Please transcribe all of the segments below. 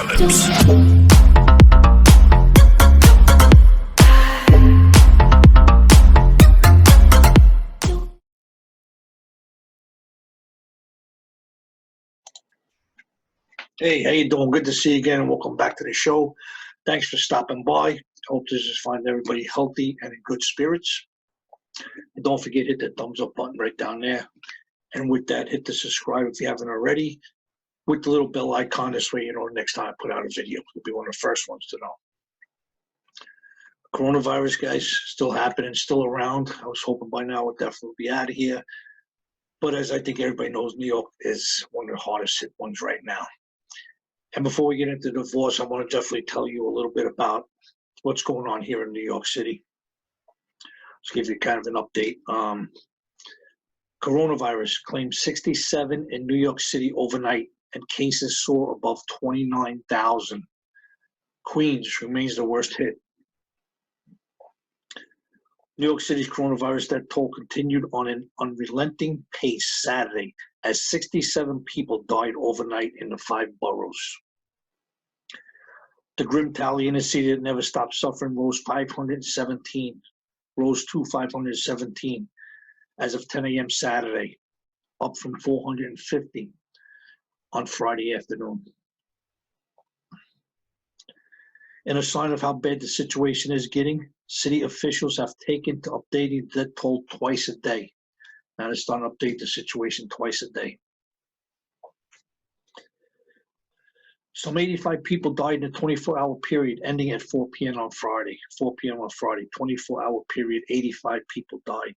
apocalypse. Hey, how you doing? Good to see you again, and welcome back to the show. Thanks for stopping by. Hope this is finding everybody healthy and in good spirits. And don't forget, hit the thumbs up button right down there. And with that, hit the subscribe if you haven't already. With the little bell icon, this way you know next time I put out a video. You'll be one of the first ones to know. Coronavirus, guys, still happening, still around. I was hoping by now it definitely be out of here. But as I think everybody knows, New York is one of the hardest hit ones right now. And before we get into divorce, I want to definitely tell you a little bit about what's going on here in New York City. Let's give you kind of an update. Coronavirus claimed 67 in New York City overnight, and cases soar above 29,000. Queens remains the worst hit. New York City's coronavirus death toll continued on an unrelenting pace Saturday as 67 people died overnight in the 5 boroughs. The grim tally in a city that never stopped suffering rose to 517 as of 10 a.m. Saturday, up from 450 on Friday afternoon. In a sign of how bad the situation is getting, city officials have taken to updating the death toll twice a day. Now they're starting to update the situation twice a day. Some 85 people died in a 24-hour period ending at 4 p.m. on Friday. 4 p.m. on Friday, 24-hour period, 85 people died.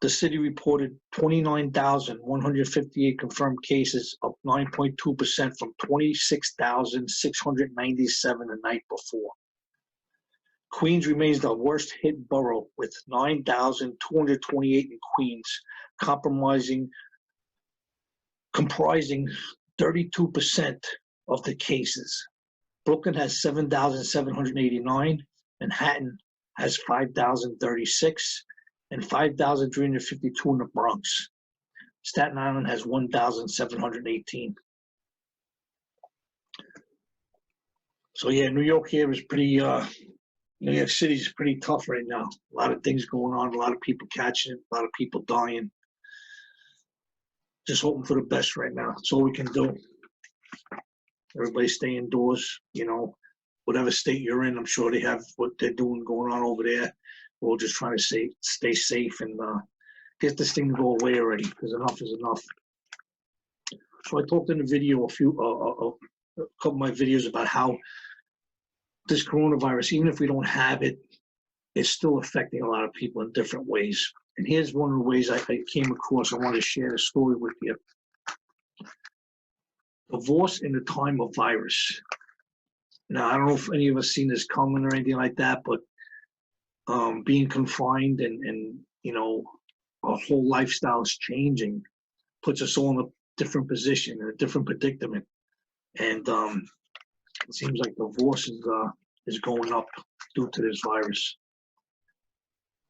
The city reported 29,158 confirmed cases, up 9.2% from 26,697 the night before. Queens remains the worst hit borough with 9,228 in Queens, comprising 32% of the cases. Brooklyn has 7,789, Manhattan has 5,036, and 5,352 in the Bronx. Staten Island has 1,718. So yeah, New York here is pretty, New York City is pretty tough right now. A lot of things going on, a lot of people catching it, a lot of people dying. Just hoping for the best right now. That's all we can do. Everybody stay indoors, you know, whatever state you're in, I'm sure they have what they're doing going on over there. We're all just trying to stay safe and get this thing to go away already, because enough is enough. So I talked in the video, a couple of my videos about how this coronavirus, even if we don't have it, is still affecting a lot of people in different ways. And here's one of the ways I came across. I want to share a story with you. Divorce in the time of virus. Now, I don't know if any of us seen this coming or anything like that, but being confined and you know, our whole lifestyle is changing, puts us all in a different position, in a different predicament. And it seems like divorce is going up due to this virus.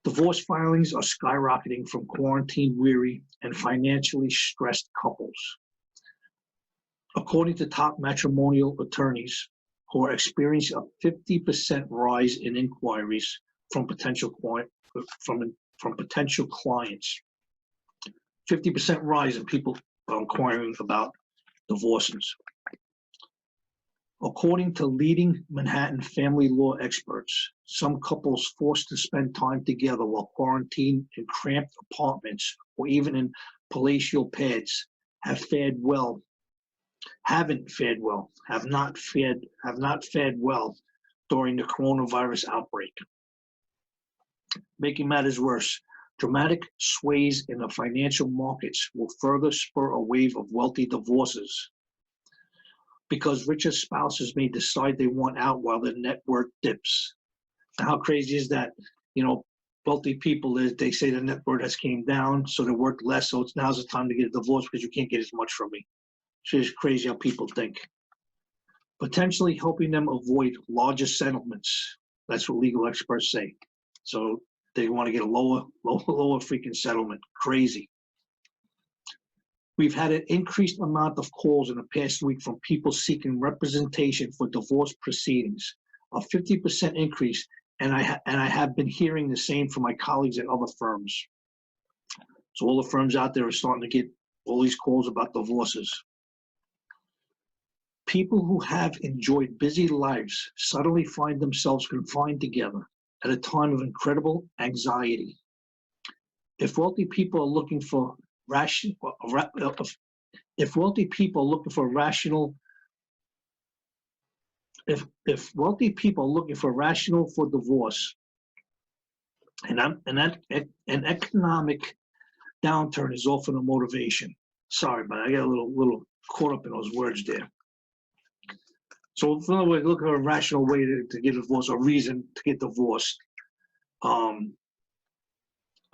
Divorce filings are skyrocketing from quarantine-weary and financially stressed couples. According to top matrimonial attorneys, who are experiencing a 50% rise in inquiries from potential clients. 50% rise in people inquiring about divorces. According to leading Manhattan family law experts, some couples forced to spend time together while quarantined in cramped apartments or even in palatial pads have not fared well during the coronavirus outbreak. Making matters worse, dramatic sways in the financial markets will further spur a wave of wealthy divorces, because richer spouses may decide they want out while their net worth dips. Now, how crazy is that? You know, wealthy people, they say their net worth has came down, so they're worth less, so now's the time to get a divorce because you can't get as much from me. It's just crazy how people think. Potentially helping them avoid larger settlements. That's what legal experts say. So they want to get a lower freaking settlement. Crazy. We've had an increased amount of calls in the past week from people seeking representation for divorce proceedings, a 50% increase, and I have been hearing the same from my colleagues at other firms. So all the firms out there are starting to get all these calls about divorces. People who have enjoyed busy lives suddenly find themselves confined together at a time of incredible anxiety. If wealthy people are looking for rational, if wealthy people are looking for rational, if wealthy people are looking for rational for divorce, an economic downturn is often a motivation. Sorry, but I got a little caught up in those words there. So in other words, look for a rational way to get divorced, a reason to get divorced.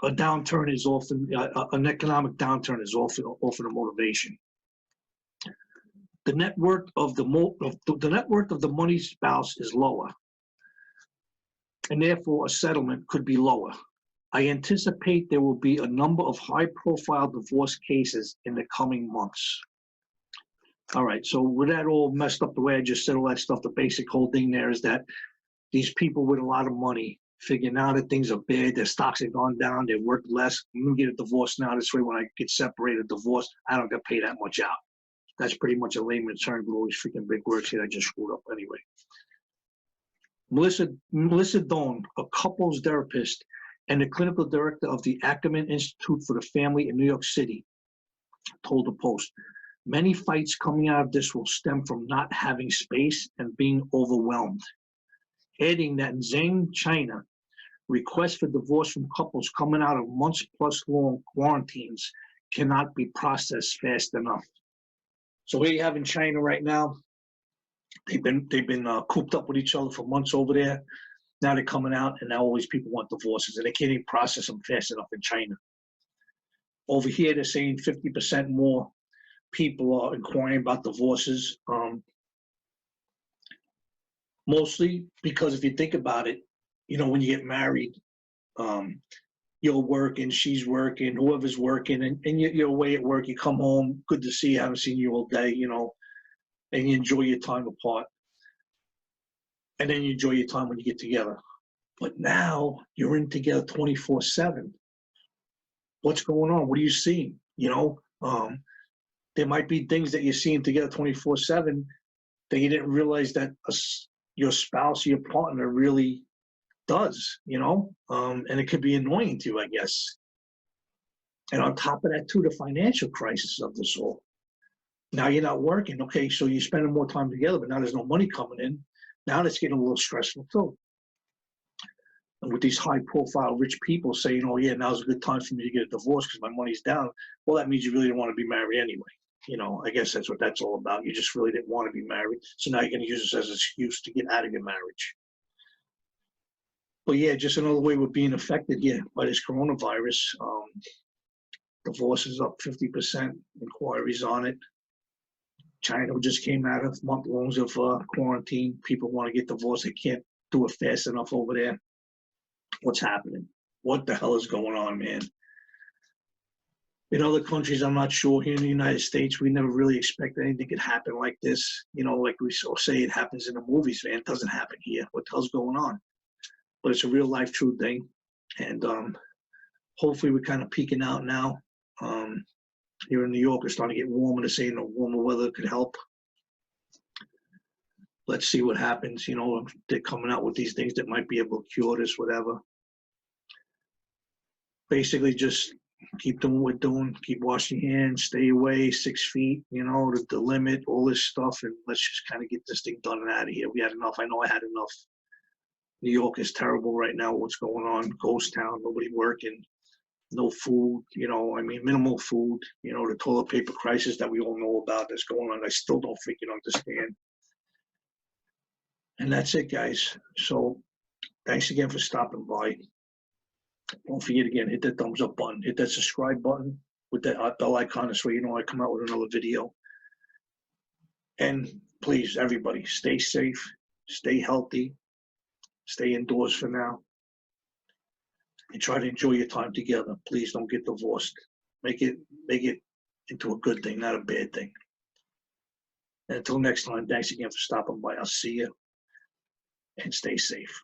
A downturn is often, an economic downturn is often a motivation. The net worth of the money spouse is lower, and therefore a settlement could be lower. I anticipate there will be a number of high-profile divorce cases in the coming months. All right, so with that all messed up the way I just said all that stuff, the basic whole thing there is that these people with a lot of money figure now that things are bad, their stocks have gone down, they're worth less. I'm gonna get a divorce now. This way, when I get separated, divorced, I don't got to pay that much out. That's pretty much a layman's term with all these freaking big words here I just screwed up anyway. Melissa Doan, a couples therapist and the clinical director of the Ackerman Institute for the Family in New York City, told the Post, many fights coming out of this will stem from not having space and being overwhelmed. Adding that in Zheng, China, requests for divorce from couples coming out of months-plus long quarantines cannot be processed fast enough. So here you have in China right now, they've been cooped up with each other for months over there. Now they're coming out, and now all these people want divorces, and they can't even process them fast enough in China. Over here, they're saying 50% more people are inquiring about divorces. Mostly because if you think about it, you know, when you get married, you're working, she's working, whoever's working, and you're away at work, you come home, good to see you, haven't seen you all day, you know, and you enjoy your time apart. And then you enjoy your time when you get together. But now you're in together 24/7. What's going on? What are you seeing? You know, there might be things that you're seeing together 24/7 that you didn't realize that your spouse or your partner really does, you know, and it could be annoying to you, I guess. And on top of that, too, the financial crisis of this all. Now you're not working. Okay, so you're spending more time together, but now there's no money coming in. Now that's getting a little stressful, too. And with these high-profile rich people saying, oh, yeah, now's a good time for me to get a divorce because my money's down, well, that means you really don't want to be married anyway. You know, I guess that's what that's all about. You just really didn't want to be married. So now you're going to use this as an excuse to get out of your marriage. But yeah, just another way we're being affected, yeah, by this coronavirus. Divorce is up 50%, inquiries on it. China just came out of month-longs of quarantine. People want to get divorced. They can't do it fast enough over there. What's happening? What the hell is going on, man? In other countries, I'm not sure. Here in the United States, we never really expect anything could happen like this. You know, like we say it happens in the movies, man. It doesn't happen here. What the hell's going on? But it's a real life true thing. And hopefully we're kind of peaking out now. Here in New York, it's starting to get warmer. They're saying the warmer weather could help. Let's see what happens. You know, they're coming out with these things that might be able to cure this, whatever. Basically, just keep doing what we're doing. Keep washing your hands. Stay away 6 feet, you know, the limit, all this stuff. And let's just kind of get this thing done and out of here. We had enough. I know I had enough. New York is terrible right now. What's going on? Ghost town, nobody working. No food, you know, I mean, minimal food, you know, the toilet paper crisis that we all know about that's going on. I still don't freaking understand. And that's it, guys. So thanks again for stopping by. Don't forget again, hit that thumbs up button, hit that subscribe button with that bell icon so you know I come out with another video. And please, everybody, stay safe, stay healthy, stay indoors for now. And try to enjoy your time together. Please don't get divorced. Make it into a good thing, not a bad thing. And until next time, thanks again for stopping by. I'll see you and stay safe.